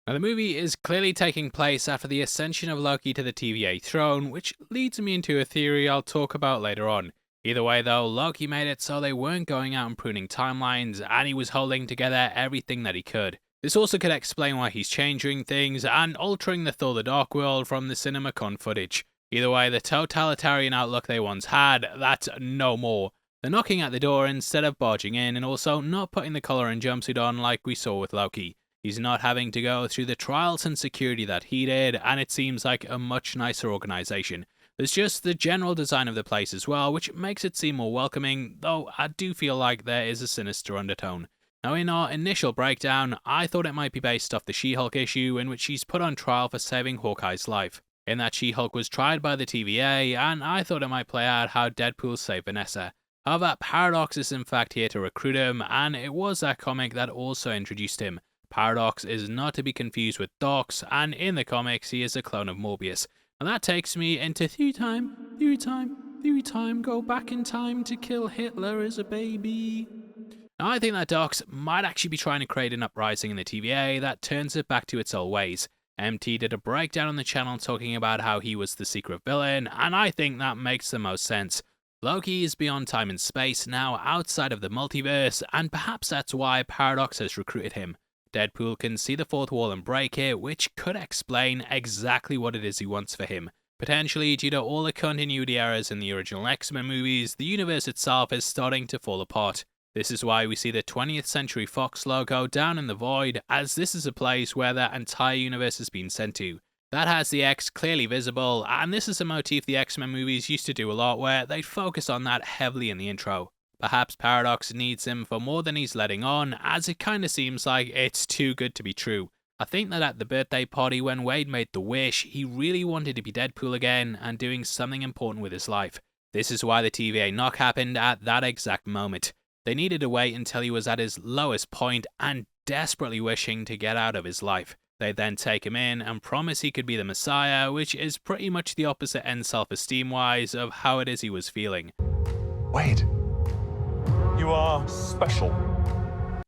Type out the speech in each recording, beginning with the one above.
Now, the movie is clearly taking place after the ascension of Loki to the TVA throne, which leads me into a theory I'll talk about later on. Either way though, Loki made it so they weren't going out and pruning timelines, and he was holding together everything that he could. This also could explain why he's changing things and altering the Thor the Dark World from the CinemaCon footage. Either way, the totalitarian outlook they once had, that's no more. They're knocking at the door instead of barging in, and also not putting the collar and jumpsuit on like we saw with Loki. He's not having to go through the trials and security that he did, and it seems like a much nicer organisation. There's just the general design of the place as well, which makes it seem more welcoming, though I do feel like there is a sinister undertone. Now, in our initial breakdown, I thought it might be based off the She-Hulk issue in which she's put on trial for saving Hawkeye's life. In that, She-Hulk was tried by the TVA, and I thought it might play out how Deadpool saved Vanessa. However, Paradox is in fact here to recruit him, and it was that comic that also introduced him. Paradox is not to be confused with Dox, and in the comics he is a clone of Morbius. And that takes me into theory time, go back in time to kill Hitler as a baby. Now, I think that Dox might actually be trying to create an uprising in the TVA that turns it back to its old ways. MT did a breakdown on the channel talking about how he was the secret villain, and I think that makes the most sense. Loki is beyond time and space now, outside of the multiverse, and perhaps that's why Paradox has recruited him. Deadpool can see the fourth wall and break it, which could explain exactly what it is he wants for him. Potentially, due to all the continuity errors in the original X-Men movies, the universe itself is starting to fall apart. This is why we see the 20th Century Fox logo down in the void, as this is a place where their entire universe has been sent to. That has the X clearly visible, and this is a motif the X-Men movies used to do a lot, where they'd focus on that heavily in the intro. Perhaps Paradox needs him for more than he's letting on, as it kinda seems like it's too good to be true. I think that at the birthday party when Wade made the wish, he really wanted to be Deadpool again and doing something important with his life. This is why the TVA knock happened at that exact moment. They needed to wait until he was at his lowest point and desperately wishing to get out of his life. They then take him in and promise he could be the Messiah, which is pretty much the opposite end self-esteem wise of how it is he was feeling. Wait. You are special.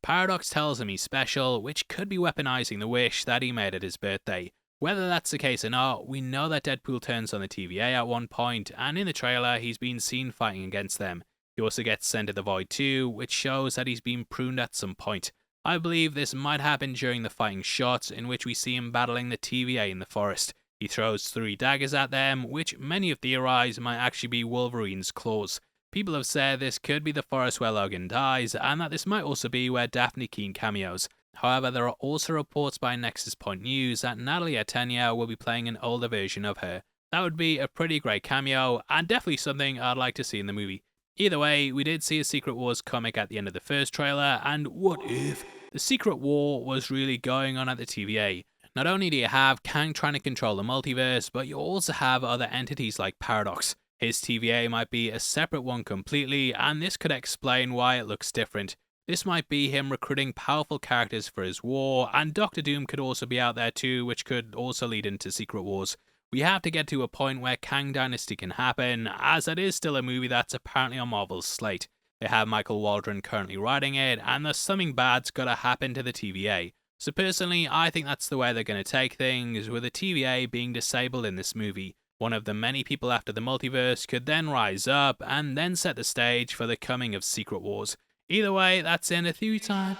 Paradox tells him he's special, which could be weaponizing the wish that he made at his birthday. Whether that's the case or not, we know that Deadpool turns on the TVA at one point, and in the trailer he's been seen fighting against them. He also gets sent to the Void too, which shows that he's been pruned at some point. I believe this might happen during the fighting shots in which we see him battling the TVA in the forest. He throws 3 daggers at them, which many have theorized might actually be Wolverine's claws. People have said this could be the forest where Logan dies, and that this might also be where Daphne Keane cameos. However, there are also reports by Nexus Point News that Natalie Atenia will be playing an older version of her. That would be a pretty great cameo, and definitely something I'd like to see in the movie. Either way, we did see a Secret Wars comic at the end of the first trailer, and what if the Secret War was really going on at the TVA? Not only do you have Kang trying to control the multiverse, but you also have other entities like Paradox. His TVA might be a separate one completely, and this could explain why it looks different. This might be him recruiting powerful characters for his war, and Doctor Doom could also be out there too, which could also lead into Secret Wars. We have to get to a point where Kang Dynasty can happen, as it is still a movie that's apparently on Marvel's slate. They have Michael Waldron currently writing it, and there's something bad's gotta happen to the TVA. So personally, I think that's the way they're gonna take things, with the TVA being disabled in this movie. One of the many people after the multiverse could then rise up and then set the stage for the coming of Secret Wars. Either way, that's in a theory time.